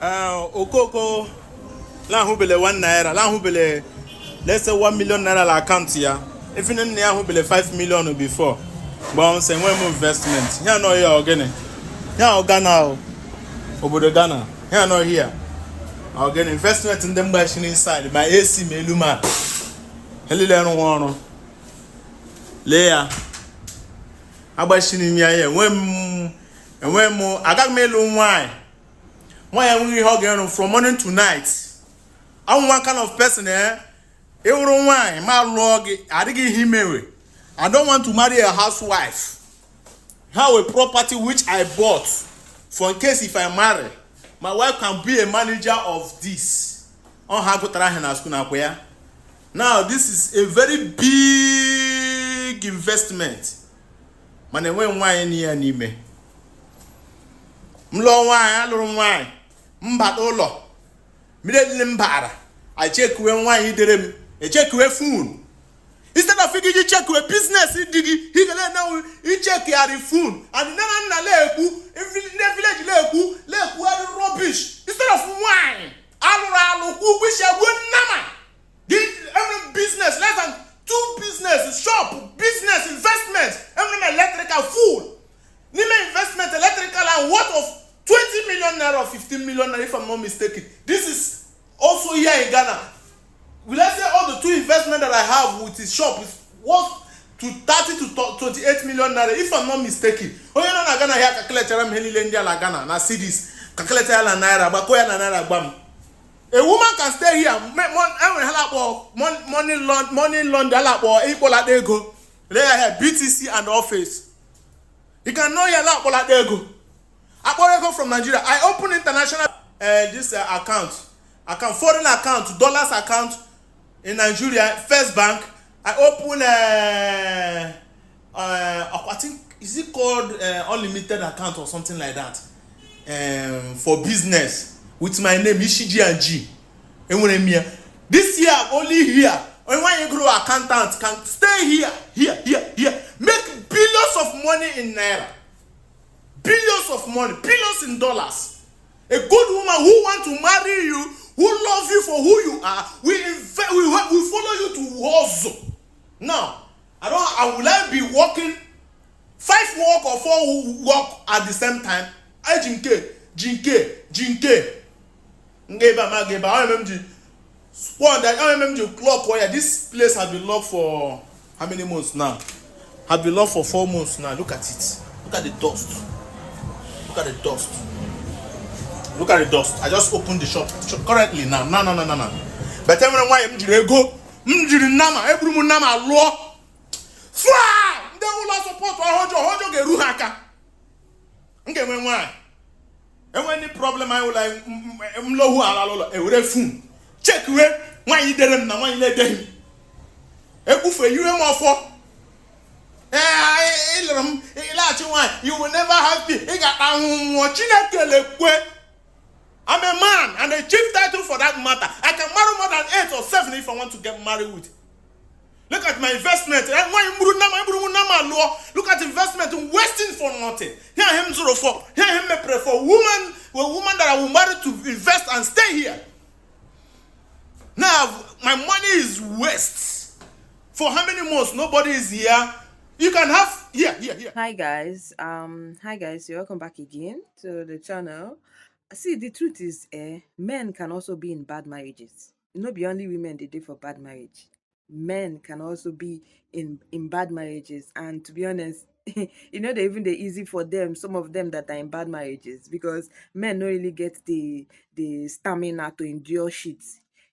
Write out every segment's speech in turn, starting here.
Okoko, la hubele 1 naira, la hubele, let's say 1 million naira la account here. If you didn't hubele 5 million before, but I'm saying when investment, here no here again. Here Ghana, obodo Ghana, here no here. Again investment in them machine inside my AC me luma. Helile no one. Leya. Abashini mi aye when mo agag me lu wine. Why am we hugging from morning to night? I'm one kind of person Euro wine, my log, I dig him away. I don't want to marry a housewife. Have a property which I bought for in case if I marry, my wife can be a manager of this. Now this is a very big investment. Man, when wine near me. Mlo wine, Mbat olo. Middle mbara. I check when wine he did a check with food. Instead of figure you check with business, he can now you check your food. And nana leku, if in the village leku are rubbish. Instead of wine, alu we shall win nama. Every business, less than 2 business, shop, business, investments, every electrical food. Nime investment, electrical and what of 20 million naira or 15 million naira if I'm not mistaken. This is also here in Ghana. Will I say all the 2 investment that I have with his shop is worth to 30 to 28 million naira if I'm not mistaken. Oh, you know, Ghana here calculator am Helilendia la Ghana. Na see this calculator la naira, but koya la naira bam. A woman can stay here, money laundry, equal like they go. They have BTC and office. You can know your lap like they go. I go from Nigeria. I open international this account, foreign account, dollars account in Nigeria, First Bank. I open I think is it called unlimited account or something like that for business with my name Ishiji and G. This year only here. And when you grow accountant can stay here, make billions of money in naira. Billions of money, billions in dollars. A good woman who want to marry you, who loves you for who you are, we follow you to hustle. Now, I will be working 5 work or 4 work at the same time. I jinke. Clock where this place has been locked for how many months now? Has been locked for 4 months now. Look at it. Look at the dust. Look at the dust. Look at the dust. I just opened the shop currently now. No. But tell me why I'm go. Nama. Every nama law. Fire. They will support Hojo get ruhaka. Okay, why? And when the problem I will like low a check where why you did them now when you let them. For you more for. You will never have me. I'm a man and a chief title for that matter. I can marry more than 8 or 7 if I want to get married with. Look at my investment. Look at investment wasting for nothing. Here him 04. Here him me pray for woman that I will marry to invest and stay here. Now my money is waste. For how many months nobody is here? You can have here. Hi guys. You're welcome back again to the channel. See, the truth is, men can also be in bad marriages. Not be only women they did for bad marriage. Men can also be in bad marriages, and to be honest, they easy for them. Some of them that are in bad marriages because men don't really get the stamina to endure shit.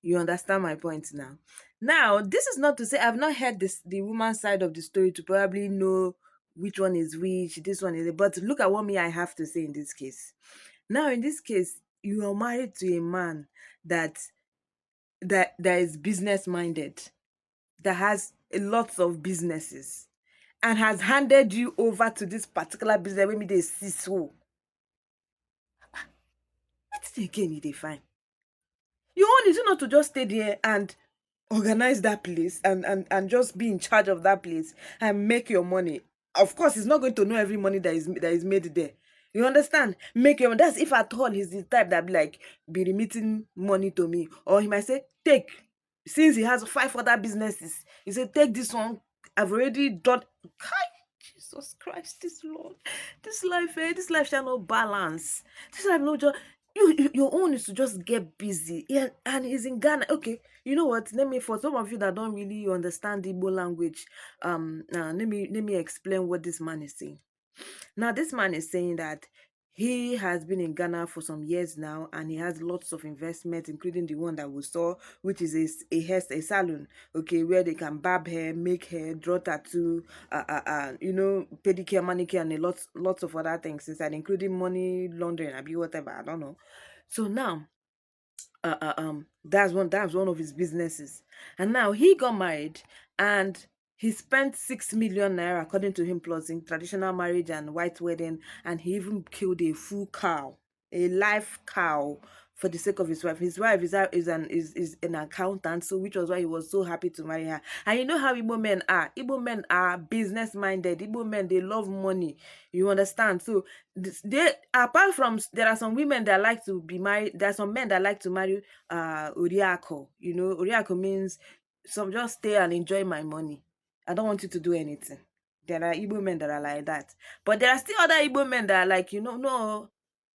You understand my point now? Now, this is not to say I've not heard the woman's side of the story to probably know which one is which, this one is it. But look at what I have to say in this case. Now, in this case, you are married to a man that is business minded, that has a lot of businesses, and has handed you over to this particular business. Maybe they see so. What's again they find? You want it not to just stay there and organize that place and just be in charge of that place and make your money. Of course, he's not going to know every money that is made there. You understand? Make your that's if at all he's the type that be remitting money to me. Or he might say, take, since he has 5 other businesses, he said, take this one. I've already done. Kai, Jesus Christ, this Lord, this life shall not balance. This life no just your own is to just get busy. Yeah, and he's in Ghana. Okay, you know what? Let me, for some of you that don't really understand Igbo language, let me explain what this man is saying. Now, this man is saying that he has been in Ghana for some years now, and he has lots of investments, including the one that we saw, which is a salon, okay, where they can barb hair, make hair, draw tattoo, pedicure, manicure, and lots of other things inside, including money laundering, I be whatever, I don't know. So now, that's one of his businesses, and now he got married, and he spent 6 million naira according to him, plus in traditional marriage and white wedding, and he even killed a full cow, a live cow, for the sake of his wife. His wife is an accountant, so which was why he was so happy to marry her. And you know how Igbo men are. Igbo men are business minded. Igbo men, they love money. You understand? So they, apart from, there are some women that like to be married. There are some men that like to marry Uriako. You know, Uriako means some just stay and enjoy my money. I don't want you to do anything. There are Igbo men that are like that. But there are still other Igbo men that are like, no,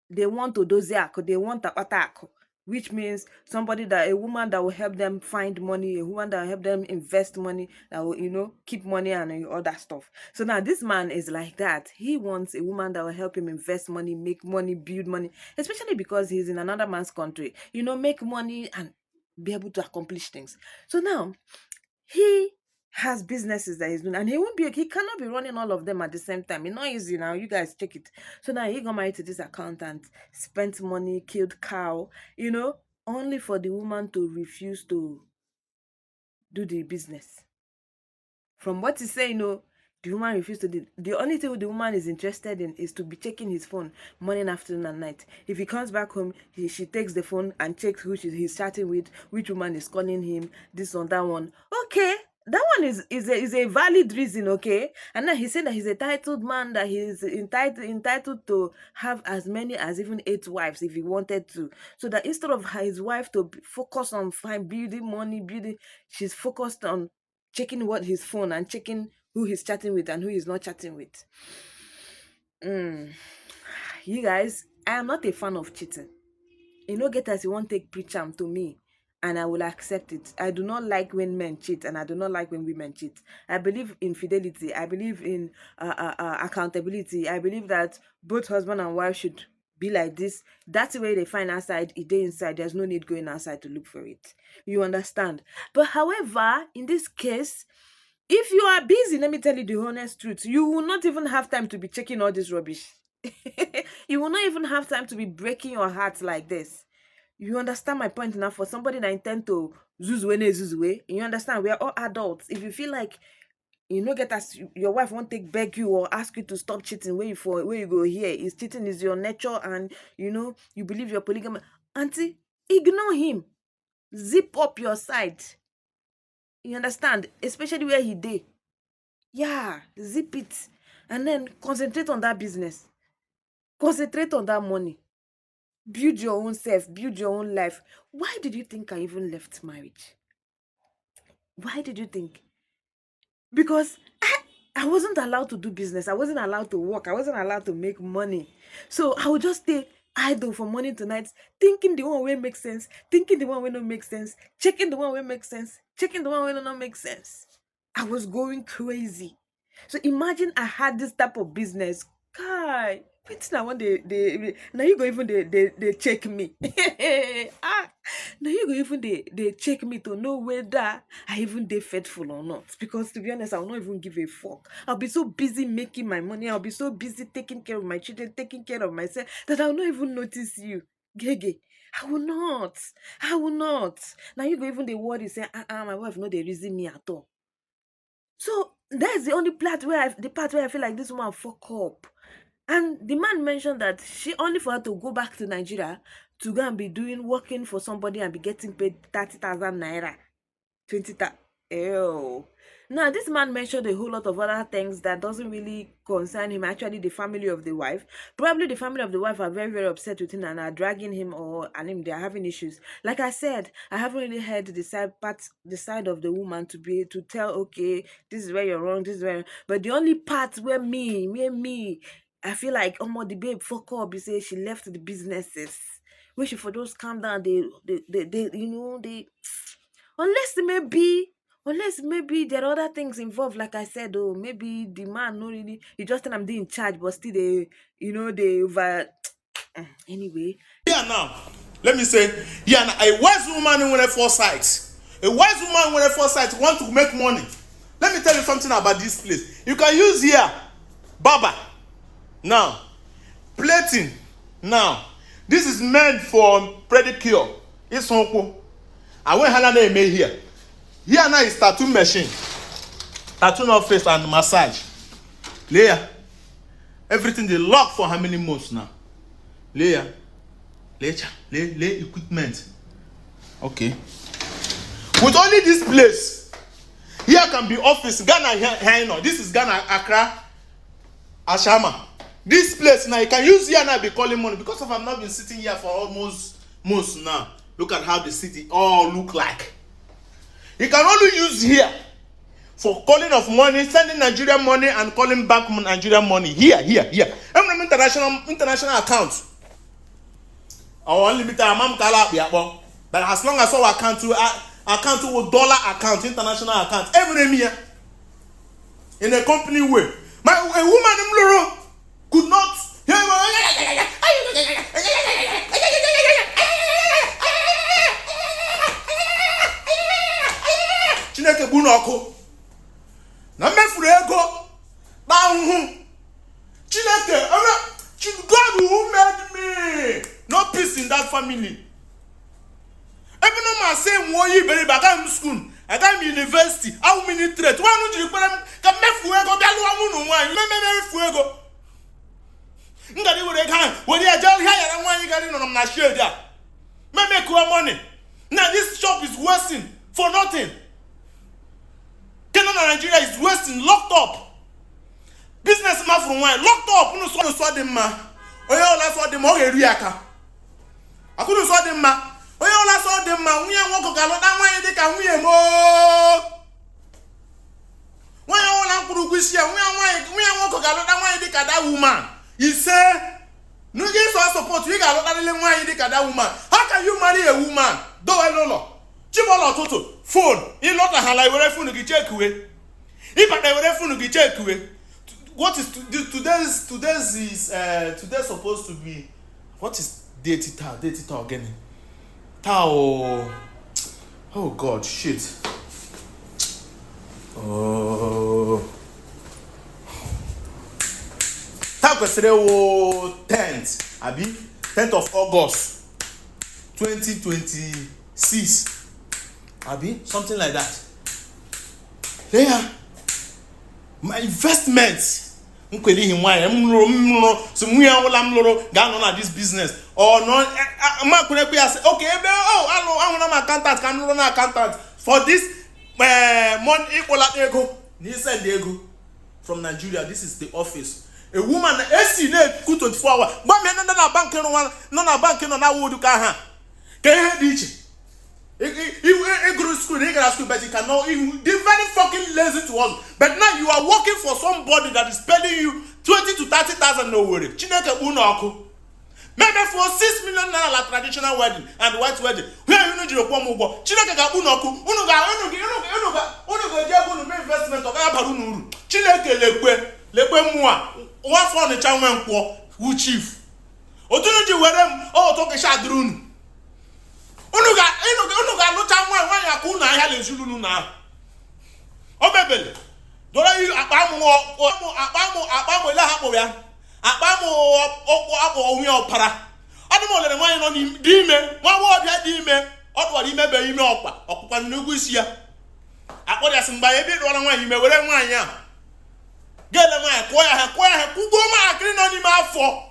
they want odoziaku, they want akpataku, which means a woman that will help them find money, a woman that will help them invest money, that will, keep money and all that stuff. So now this man is like that. He wants a woman that will help him invest money, make money, build money, especially because he's in another man's country, make money and be able to accomplish things. So now he has businesses that he's doing, and he cannot be running all of them at the same time. It's not easy now. You guys check it. So now he got married to this accountant, spent money, killed cow, only for the woman to refuse to do the business. From what he's saying, the woman refused to do. The only thing the woman is interested in is to be checking his phone morning, afternoon, and night. If he comes back home, she takes the phone and checks who he's chatting with, which woman is calling him, this one, that one. Okay, that one is a valid reason, okay? And then he said that he's a entitled man, that he's entitled to have as many as even 8 wives if he wanted to. So that instead of his wife to focus on building money, she's focused on checking what his phone and checking who he's chatting with and who he's not chatting with. You guys, I am not a fan of cheating. Get as you want take preach am to me, and I will accept it. I do not like when men cheat, and I do not like when women cheat. I believe in fidelity. I believe in accountability. I believe that both husband and wife should be like this. That's the way they find outside, it dey inside. There's no need going outside to look for it. You understand? But however, in this case, if you are busy, let me tell you the honest truth, you will not even have time to be checking all this rubbish. You will not even have time to be breaking your heart like this. You understand my point now? For somebody that intend to zuzwe, you understand? We are all adults. If you feel like get as your wife won't beg you or ask you to stop cheating, where you go here is cheating is your nature, and you believe you're polygamous, auntie, ignore him. Zip up your side. You understand? Especially where he did. Yeah, zip it. And then concentrate on that business. Concentrate on that money. Build your own self. Build your own life. Why did you think I even left marriage? Why did you think? Because I wasn't allowed to do business. I wasn't allowed to work. I wasn't allowed to make money. So I would just stay idle from morning to night, thinking the one way makes sense, thinking the one way don't make sense, checking the one way makes sense, checking the one way don't make sense. I was going crazy. So imagine I had this type of business. Kai, wait now when they now you go even they check me. Now you go even they check me to know whether I even they faithful or not. Because to be honest, I'll not even give a fuck. I'll be so busy making my money. I'll be so busy taking care of my children, taking care of myself, that I'll not even notice you. Gege. I will not. I will not. Now you go even the word is saying, my wife no they reason me at all. So that's the only part where I feel like this woman fuck up. And the man mentioned that she only for her to go back to Nigeria to go and be working for somebody and be getting paid 30,000 naira, 20,000. Ew. Now, this man mentioned a whole lot of other things that doesn't really concern him. Actually, the family of the wife. Probably the family of the wife are very, very upset with him and are dragging him and him. They are having issues. Like I said, I haven't really heard the side of the woman to be to tell, okay, this is where you're wrong, this is where. But the only part where me, I feel like the babe fuck up. You say she left the businesses. Wish for those calm down. They unless maybe unless maybe there are other things involved, like I said, oh, maybe the man no really, he just think I'm in charge, but still they over anyway. Here now, let me say, here now, a wise woman with a foresight. A wise woman with a foresight want to make money. Let me tell you something about this place. You can use here, Baba. Now, plating. Now, this is meant for pedicure. It's uncle. I went Hana made here. Here now is tattoo machine. Tattoo of face and massage. Layer. Everything they lock for how many months now? Layer. Lay equipment. Okay. With only this place, here can be office. Ghana here. This is Ghana, Accra, Ashama. This place now you can use here now be calling money because of I've not been sitting here for almost months now. Look at how the city all look like. You can only use here for calling of money, sending Nigerian money and calling back Nigerian money. Here. Every international account. Our unlimited amount but as long as our account with dollar account, international account, every year in a company way. A woman in Mloro could not. Chineke bu n'ọkụ na mmefuru ego na ahụhụ. Chineke, God who made me, no peace in that family. Even though I say Mwoyi Beri, I got school, I got university, how many trades? Why don't you put them? Come mefu ego, galu amu no wine. Mefu ego. Ngadi wo dey kan, wo dey ajal here and wine gari no na share there. Make money. Now this shop is wasting for nothing. Nigeria is wasting, locked up. Business man from wine, locked up. Unu so dem ma. Oya ola so dem o eri aka. Akunu so dem ma. Oya ola so dem ma. Nwunye nwoko ga lo da nwanye dị ka nwunye mo. Nwanye ola mkpuru gwisi ya, nwunye nwoko ga lo da nwanye dị ka that woman. He say, no give so support, we ga lo da nwanye dị ka that woman. How can you marry a woman? Do elolo. Chibolo toto phone. In lot of hala were phone gi check we. If I were phone gi check we. What is today's is today's supposed to be, what is date again? Tao. Oh God, shit. Oh. Tao kwesere 10th, abi 10th of August 2026. Abi something like that. Yeah. My investment. Nkweli him why mloro so muya wala mloro ga no na this business or no ma kune pe say okay ebe I want my accountant can no na accountant for this money equal ego ni send the ego from Nigeria. This is the office. A woman AC na ku 24 hours gba me na bank no na wodu ka ha ke he di iche he go to school, but you cannot even. They're very fucking lazy to us. But now you are working for somebody that is paying you 20 to 30,000 no worry. Chineke unoku. Maybe for 6 million naira like traditional wedding and white wedding. Where you know you go mugo. Chineke ga unoku. Unuga je go investment of abaru nuru. Chineke lekwe mua. One for the chairman kwo who chief. Otunuji werem to ke shadrunu. Unuga luta nwa ya ku na ya le zulu na obebele dora yi apamu le ha po ya apamu apo ohun opara adimo le nwa no ni di ime nwa wo bia di ime odo di ime be ime okpa ni gusi ya akpori asimba ye bi dora nwa ime were nwa ya gele nwa ko ya kugbo ma akiri no ni ma afọ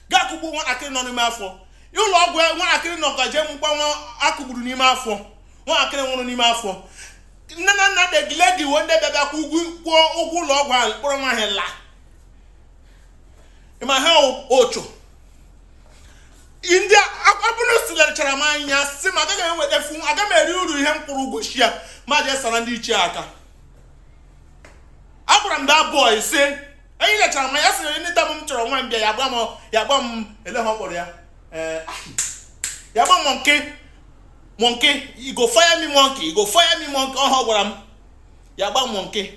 ga kugbo nwa akiri no ni ma afọ you log where one akiri no ga je mu pa won akuguru ni ma afọ won akiri won ni ma afọ nne na nna degile gị wo ndị bịabịa kwụọ ụgwọ ụlọ ọgwụ ahụ kpọrọ nwa ahụ laa ịma ha ocho ndị abụrụ silechara m anya si m agaghị enwetafu aga m eri uru ihe mkpụrụ ụgwọ shi ya ma jee sara ndị ichie aka. Agwara m da boy si enyi lechara m ya sịrị ndị tabụ m chọrọ nwa m bịa ya gba m ele ha kpọrọ ya ya gba monkey you go fire me monkey ọha gwara m ya gba monkey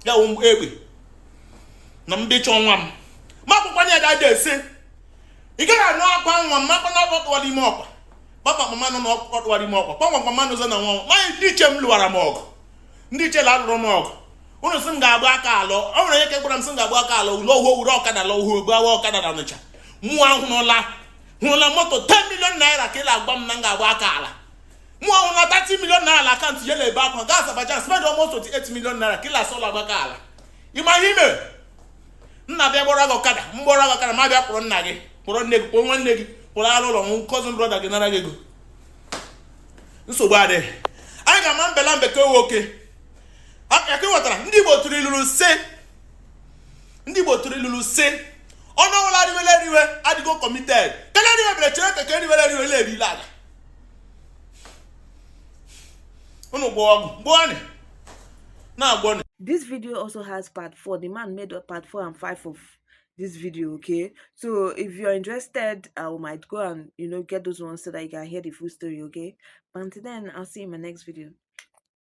ya wụ egbe na mbecha nwa m ma akwụkwanye ya ga esi ị gaghị anụ akwa nwa m makwa na ọkpọtụwara ime ọkwa papa mama nọ na ọkpọtụwara ime ọkwa kpọnwa kwa mmanụ ụzọ na nwa ma ndị iche m lụwara m ọgụ ndị iche la-alụrụ m ọgụ unu sị m ga-agba aka alụ ọ nwere ihe gwara m sị m ga-agba aka alụ ụlọ ohu owure ọkada la ohu gbawa ọkada na Ọnịcha mụọ hụla moto 10 million naira ka ị na-agba m na m ga-agba aka ala mụọ hụla 30 million naira na akaụntụ ya na-ebe akwa gas Abacha spend almost 28 million naira ka ị na-asọ ụlọ agba aka ala ịma ihe ime nna bịa gbọrọ gị ọkada mgbọrọ gị ọkada ma bịa kpọrọ nna gị kpọrọ nne gị kpọrọ nwanne gị kpọrọ alụ ụlọ nw cousin brother gị nara gị ego nsogbu adịghị. Anyị ga-ama mbela mbekee nwoke aka nwetara ndị Igbo tụrụ ilulu si ọnụ ọbụla riwere adịgo committed kele riwe bere chere ka riwere erila ala unu gbaa ọgwụ gbọọ na-agbọ. This video also has part 4. The man made up part 4 and 5 of this video, okay? So if you're interested, I might go and get those ones so that you can hear the full story, okay? But until then, I'll see you in my next video.